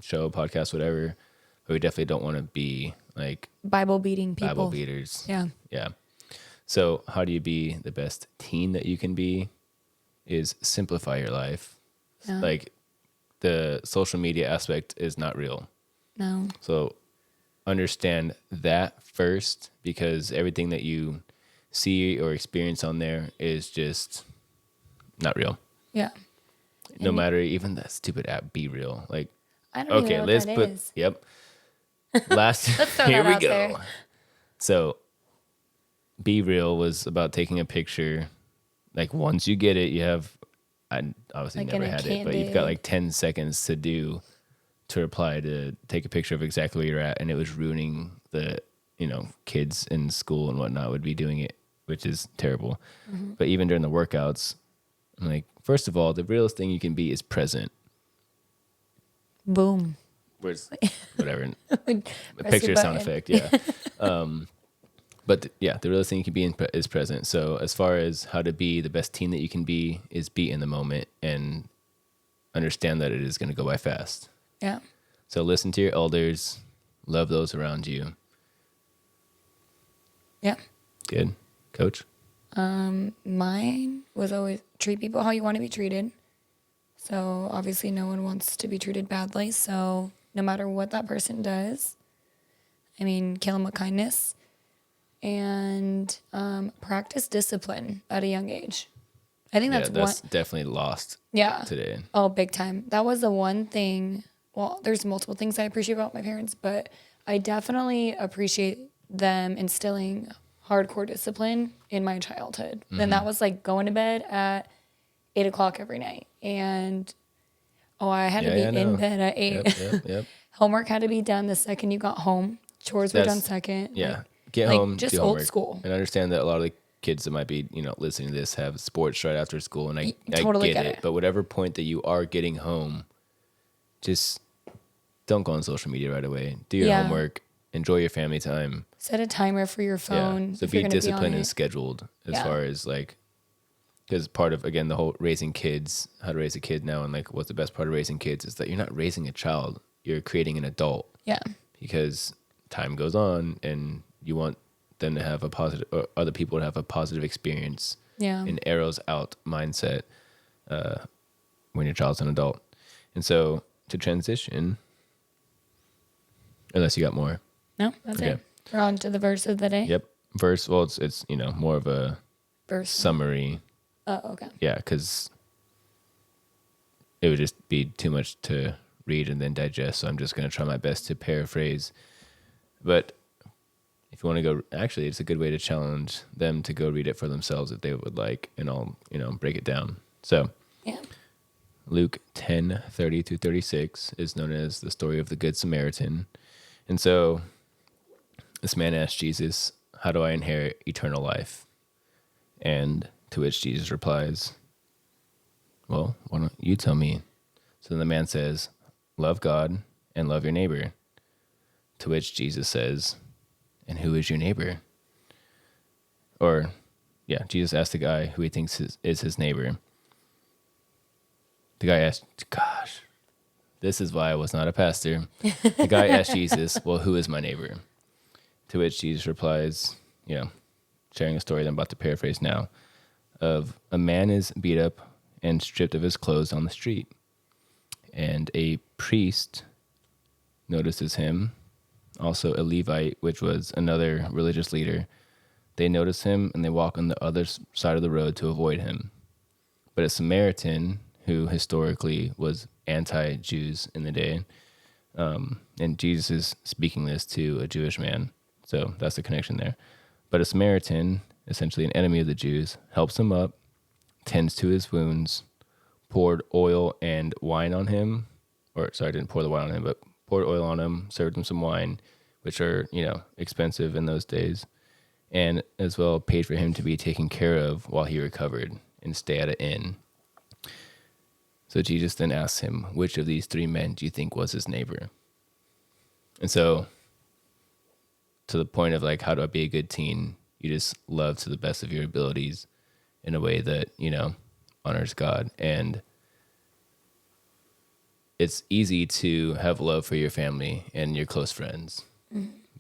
show, podcast, whatever. But we definitely don't want to be like Bible beating people. Bible beaters. Yeah. Yeah. So how do you be the best teen that you can be is simplify your life. Yeah. Like the social media aspect is not real. No. So understand that first, because everything that you see or experience on there is just not real. Yeah. No matter even that stupid app Be Real. Like, I don't even know what that is. Yep. Last Let's throw here that we out go. there. So Be Real was about taking a picture. Like once you get it, you have I obviously Like never in a had it, but you've got candid- like 10 seconds to reply to take a picture of exactly where you're at, and it was ruining the kids in school and whatnot would be doing it, which is terrible. But even during the workouts, I'm like, first of all, the realest thing you can be is present. Boom. Where's whatever a Press picture your sound button. effect, yeah. But the realest thing you can be is present. So as far as how to be the best teen that you can be is be in the moment and understand that it is going to go by fast. Yeah. So listen to your elders, love those around you. Yeah. Good. Coach? Mine was always treat people how you want to be treated. So obviously no one wants to be treated badly. So no matter what that person does, I mean, kill them with kindness. And practice discipline at a young age. I think that's that's one. definitely lost Yeah. today. Oh, big time. That was the one thing. Well, there's multiple things I appreciate about my parents, but I definitely appreciate them instilling hardcore discipline in my childhood. And that was like going to bed at 8 o'clock every night. And I had to be in bed at 8. Yep. Homework had to be done the second you got home. Chores were done second. Yeah. Like, Get like home, just do old homework. school. And understand that a lot of the kids that might be, listening to this have sports right after school, and I Totally get get it. it. But whatever point that you are getting home, just don't go on social media right away. Do your homework. Enjoy your family time. Set a timer for your phone. Yeah. So if be you're gonna disciplined be on and it. scheduled as far as because part of, again, the whole raising kids, how to raise a kid now, and like what's the best part of raising kids is that you're not raising a child, you're creating an adult. Yeah. Because time goes on and you want them to have a positive, or other people to have a positive experience. Yeah. An arrows out mindset when your child's an adult. And so to transition, unless you got more. No, that's Okay. it. We're on to the verse of the day. Yep. Verse, well, it's more of a Verse. summary. Oh, okay. Yeah, because it would just be too much to read and then digest. So I'm just going to try my best to paraphrase. But if you want to go, actually, it's a good way to challenge them to go read it for themselves if they would like, and I'll, break it down. So Yeah. Luke 10:30-36 is known as the story of the Good Samaritan. And so this man asked Jesus, how do I inherit eternal life? And to which Jesus replies, well, why don't you tell me? So then the man says, love God and love your neighbor. To which Jesus says, and who is your neighbor? Or, yeah, Jesus asked the guy who he thinks is his neighbor. The guy asked, gosh, this is why I was not a pastor. The guy asked Jesus, well, who is my neighbor? To which Jesus replies, sharing a story that I'm about to paraphrase now, of a man is beat up and stripped of his clothes on the street. And a priest notices him, also a Levite, which was another religious leader. They notice him and they walk on the other side of the road to avoid him. But a Samaritan, who historically was anti-Jews in the day, and Jesus is speaking this to a Jewish man, so that's the connection there. But a Samaritan, essentially an enemy of the Jews, helps him up, tends to his wounds, poured oil and wine on him, or sorry, didn't pour the wine on him, but poured oil on him, served him some wine, which are, expensive in those days, and as well paid for him to be taken care of while he recovered and stay at an inn. So Jesus then asks him, which of these three men do you think was his neighbor? And so to the point of like, how do I be a good teen? You just love to the best of your abilities in a way that, honors God. And it's easy to have love for your family and your close friends,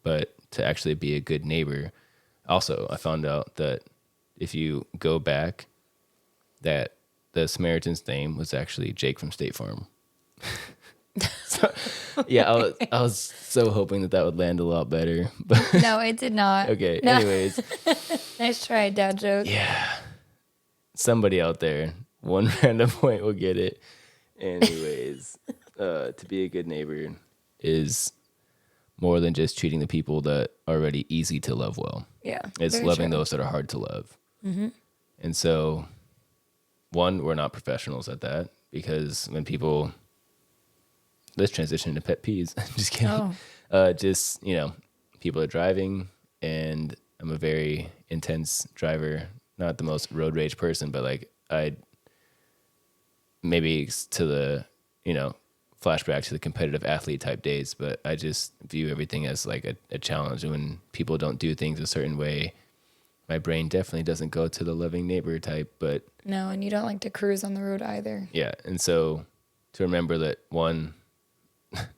but to actually be a good neighbor, Also, I found out that if you go back, that the Samaritan's name was actually Jake from State Farm. So, yeah, I was so hoping that would land a lot better. But No, it did not. okay, No. anyways, Nice try, dad joke. yeah, somebody out there, one random point will get it. Anyways, to be a good neighbor is more than just treating the people that are already easy to love well. Yeah. It's very loving true. those that are hard to love. And so, one, we're not professionals at that, because when people, let's transition to pet peeves. Just kidding. Oh. Just, people are driving, and I'm a very intense driver, not the most road rage person, but like maybe it's to the, flashback to the competitive athlete type days, but I just view everything as like a challenge. And when people don't do things a certain way, my brain definitely doesn't go to the loving neighbor type. But No, and you don't like to cruise on the road either. yeah, and so to remember that, one,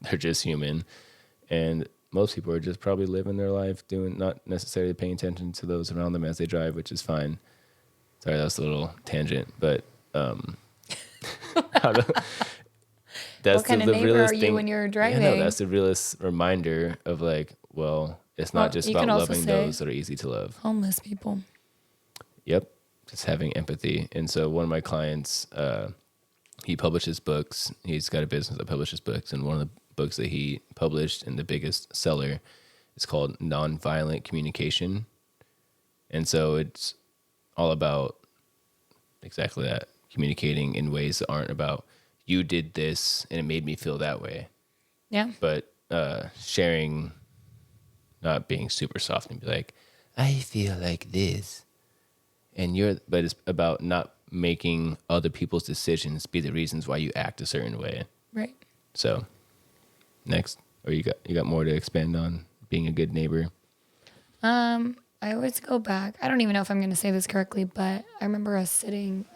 they're just human, and most people are just probably living their life doing, not necessarily paying attention to those around them as they drive, which is fine. Sorry, that was a little tangent, but that's What kind of the neighbor realest are you thing when you're Yeah, driving? no, that's the realest reminder of like, well, it's not Well, just you about can also loving say- those that are easy to love. Homeless people. Yep, just having empathy. And so one of my clients, he publishes books. He's got a business that publishes books, and one of the books that he published, and the biggest seller, is called Nonviolent Communication. And so it's all about exactly that, communicating in ways that aren't about, you did this and it made me feel that way, Yeah. but sharing, not being super soft and be like, I feel like this, but it's about not making other people's decisions be the reasons why you act a certain way. Right. So next, or you got more to expand on being a good neighbor? I always go back. I don't even know if I'm going to say this correctly, but I remember us sitting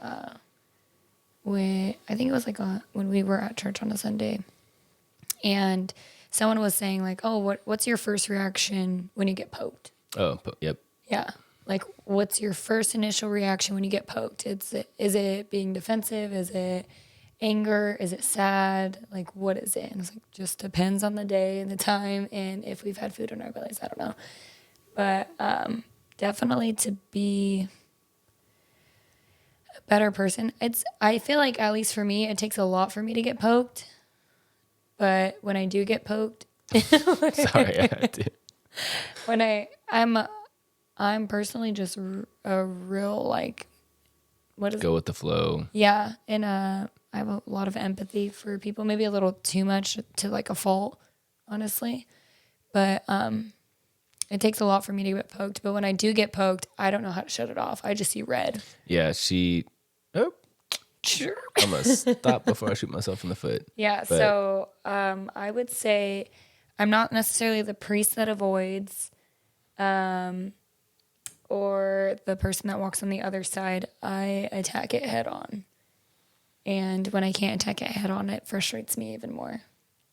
with, I think it was like when we were at church on a Sunday, and someone was saying like, oh, what's your first reaction when you get poked? Oh, yep. Yeah. Like, what's your first initial reaction when you get poked? Is it being defensive? Is it anger? Is it sad? Like, what is it? And it's like, just depends on the day and the time, and if we've had food in our bellies. I don't know. But definitely to be a better person. I feel like, at least for me, it takes a lot for me to get poked. But when I do get poked, Sorry, I had to. when I'm personally just a real, like, what is Go with the flow. Yeah, and I have a lot of empathy for people, maybe a little too much to like a fault, honestly. But it takes a lot for me to get poked. But when I do get poked, I don't know how to shut it off. I just see red. Yeah, Sure. I'm going to stop before I shoot myself in the foot. Yeah, But- so I would say I'm not necessarily the priest that avoids or the person that walks on the other side. I attack it head on. And when I can't attack it head on, it frustrates me even more.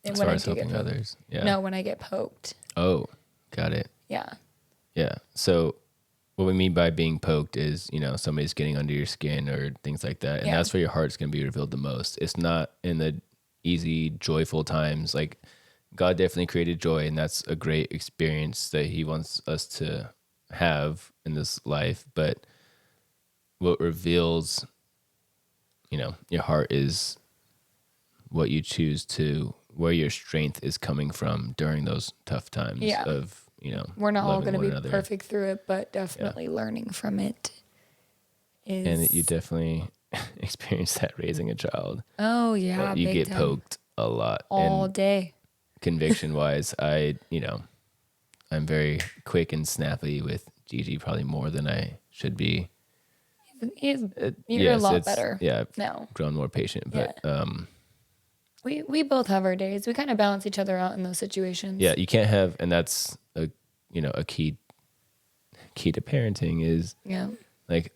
And As when far I as do get helping poked. others. Yeah. No, when I get poked. Oh, got it. Yeah. Yeah. So what we mean by being poked is, somebody's getting under your skin or things like that. And Yeah. that's where your heart's going to be revealed the most. It's not in the easy, joyful times. Like, God definitely created joy, and that's a great experience that he wants us to have in this life. But what reveals, your heart is what you choose to, where your strength is coming from during those tough times Yeah. of, We're not all loving going to one be another. perfect through it, but definitely learning from it is. And you definitely experience that raising a child. Oh, yeah. You big get time. poked a lot. all And day. conviction wise, I'm very quick and snappy with Gigi, probably more than I should be. You're Yes, a lot it's- better Yeah, I've now. grown more patient, but We both have our days. We kind of balance each other out in those situations. yeah, you can't have, and that's a key to parenting is Yeah. like,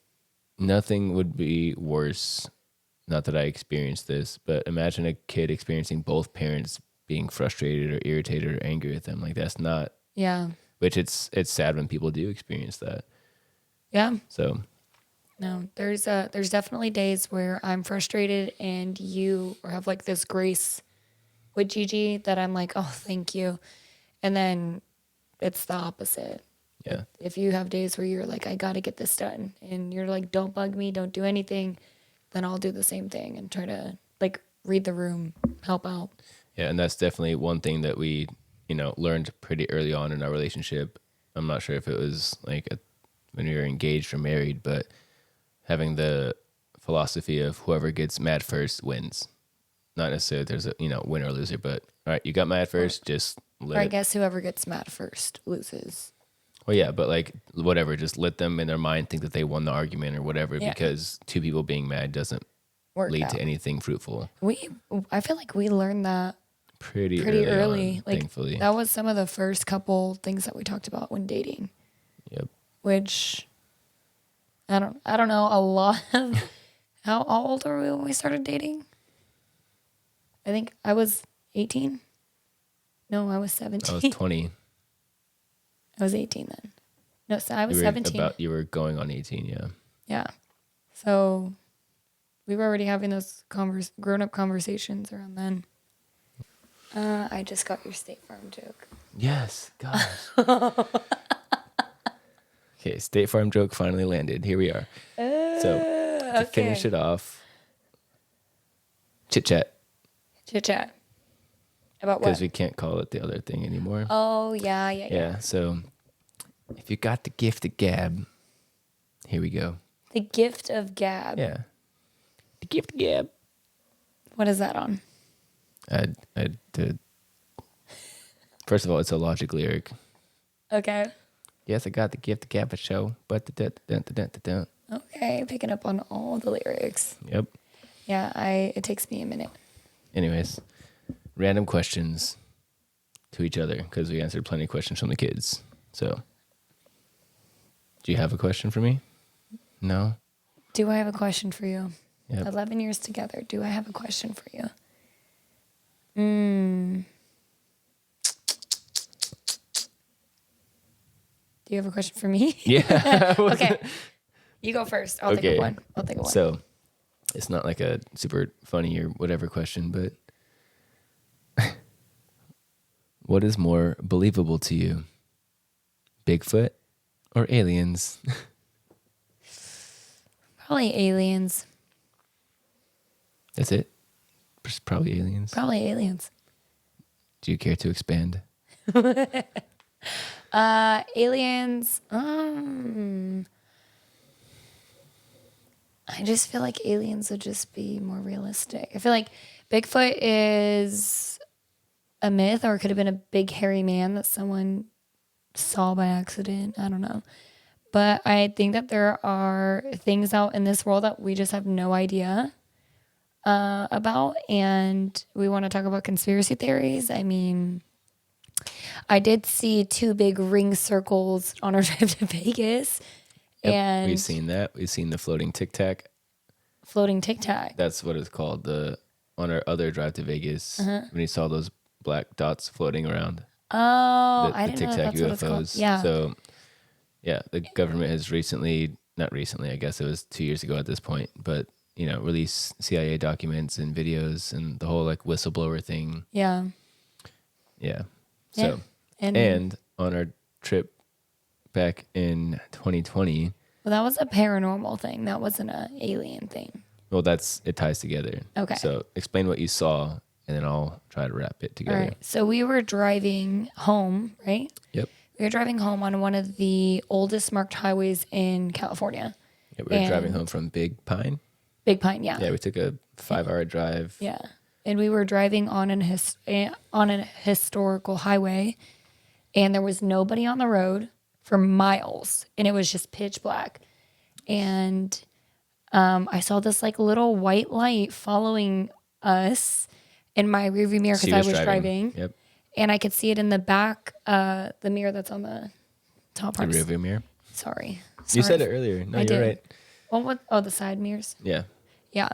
nothing would be worse. Not that I experienced this, but imagine a kid experiencing both parents being frustrated or irritated or angry with them. Like, that's not Yeah. which it's sad when people do experience that. Yeah. So No, there's definitely days where I'm frustrated and you have like this grace with Gigi that I'm like, oh, thank you. And then it's the opposite. yeah. If you have days where you're like, I got to get this done, and you're like, don't bug me, don't do anything, then I'll do the same thing and try to like read the room, help out. Yeah, and that's definitely one thing that we, learned pretty early on in our relationship. I'm not sure if it was like when we were engaged or married, but having the philosophy of whoever gets mad first wins. Not necessarily there's a winner or loser, but all right, you got mad first, just Or I let it. guess whoever gets mad first loses. Well, yeah, but like whatever, just let them in their mind think that they won the argument or whatever, Yeah. because two people being mad doesn't Work lead out. to anything fruitful. I feel like we learned that Pretty early. on, Like thankfully. that was some of the first couple things that we talked about when dating, Yep. which I don't know a lot of how old were we when we started dating? I think I was 18. No, I was 17. I was 20. I was 18 then. No, so I was You were 17. You were going on 18, yeah. Yeah. So we were already having those grown-up conversations around then. I just got your State Farm joke. Yes, gosh. Okay, State Farm joke finally landed. Here we are. So to finish it off, chit chat, Chit-chat. About what? because we can't call it the other thing anymore. Oh, yeah. Yeah. So if you got the gift of gab, here we go. The gift of gab. Yeah, the gift of gab. What is that on? I did. First of all, it's a Logic lyric. Okay. Yes, I got the gift of gab for show, but the. Okay, picking up on all the lyrics. Yep. Yeah, it takes me a minute. Anyways, random questions to each other, because we answered plenty of questions from the kids. So, do you have a question for me? No? Do I have a question for you? Yep. 11 years together. Do I have a question for you? Do you have a question for me? Yeah. Okay. You go first. I'll think of one. So, it's not like a super funny or whatever question, but what is more believable to you? Bigfoot or aliens? Probably aliens. That's it? Probably aliens. Probably aliens. Do you care to expand? Aliens. I just feel like aliens would just be more realistic. I feel like Bigfoot is a myth, or it could have been a big hairy man that someone saw by accident. I don't know. But I think that there are things out in this world that we just have no idea about. And we want to talk about conspiracy theories. I mean, I did see 2 big ring circles on our drive to Vegas. Yep, And we've seen that. We've seen the floating Tic Tac. floating Tic Tac. That's what it's called. On our other drive to Vegas, when we saw those black dots floating around. Oh, The I didn't Tic know Tac that's what it's called. UFOs. Yeah. So, yeah, the government has not recently, I guess it was 2 years ago at this point, but, released CIA documents and videos and the whole like whistleblower thing. Yeah. Yeah. Yeah. So, And and on our trip back in 2020, well, that was a paranormal thing. That wasn't an alien thing. well, it ties together. Okay. So explain what you saw, and then I'll try to wrap it All together. right. So we were driving home, right? Yep. We were driving home on one of the oldest marked highways in California. Yeah, we were driving And- home from Big Pine. Big Pine, yeah. Yeah, we took a 5-hour drive. Yeah. And we were driving on an historical highway, and there was nobody on the road for miles, and it was just pitch black. And I saw this like little white light following us in my rearview mirror because She I was was driving. driving. Yep. And I could see it in the back, the mirror that's on the top The part. rearview mirror. Sorry. You said it earlier. No, I you're did. right. What? Oh, the side mirrors. Yeah. Yeah.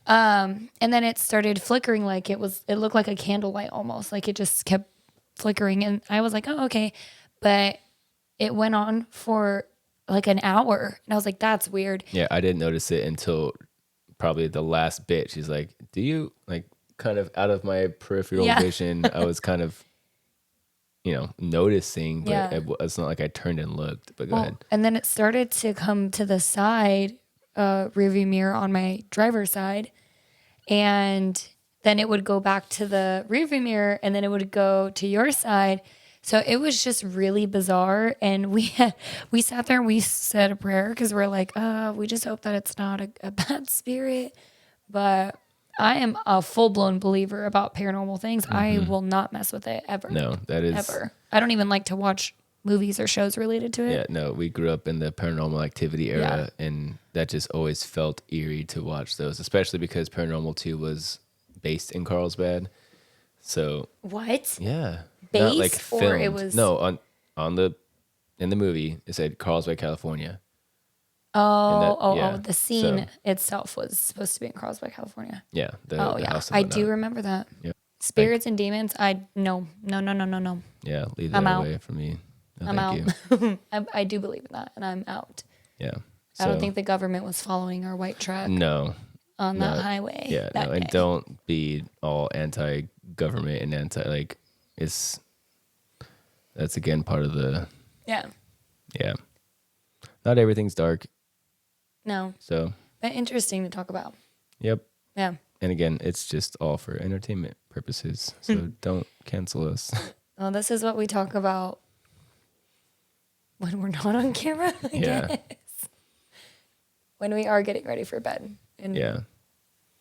And then it started flickering like it looked like a candlelight almost. Like it just kept flickering. And I was like, oh, okay. but it went on for like an hour. And I was like, that's weird. Yeah, I didn't notice it until probably the last bit. She's like, do you, like, kind of out of my peripheral Yeah. vision, I was kind of, noticing, but Yeah. it's not like I turned and looked. But go ahead. And then it started to come to the side, rearview mirror on my driver's side. And then it would go back to the rearview mirror, and then it would go to your side. So it was just really bizarre. And we sat there and we said a prayer because we're like, we just hope that it's not a bad spirit. But I am a full blown believer about paranormal things. I will not mess with it ever. No, that is Ever. I don't even like to watch movies or shows related to it. Yeah, no, we grew up in the Paranormal Activity era, and that just always felt eerie to watch those, especially because Paranormal 2 was based in Carlsbad. So What? yeah, Based, not like or filmed. it was No, on the in the movie it said Carlsbad, California. The scene So, itself was supposed to be in Carlsbad, California. yeah, the house and I do whatnot. remember that. Yep. Spirits and demons, no. Yeah, leave I'm that out. away from me. No, I'm thank out. you. I do believe in that, and I'm out. Yeah. I don't So, think the government was following our white truck no. on that highway. Yeah, that no, and day. don't be all anti-government and that's again part of the Yeah. Not everything's dark. No. So, But interesting to talk about. yep. Yeah. And again, it's just all for entertainment purposes. So don't cancel us. Well, this is what we talk about when we're not on camera, I Yeah. guess. When we are getting ready for bed. And Yeah.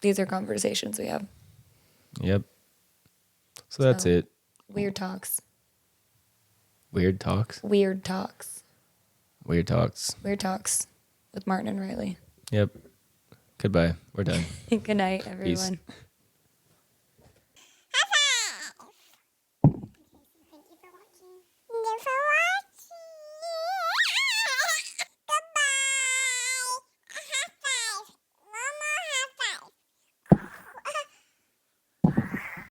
these are conversations we have. Yep. So that's it. Weird talks. Weird talks. Weird talks. Weird talks. Weird talks with Martin and Riley. Yep. Goodbye. We're done. Good night, everyone. Peace.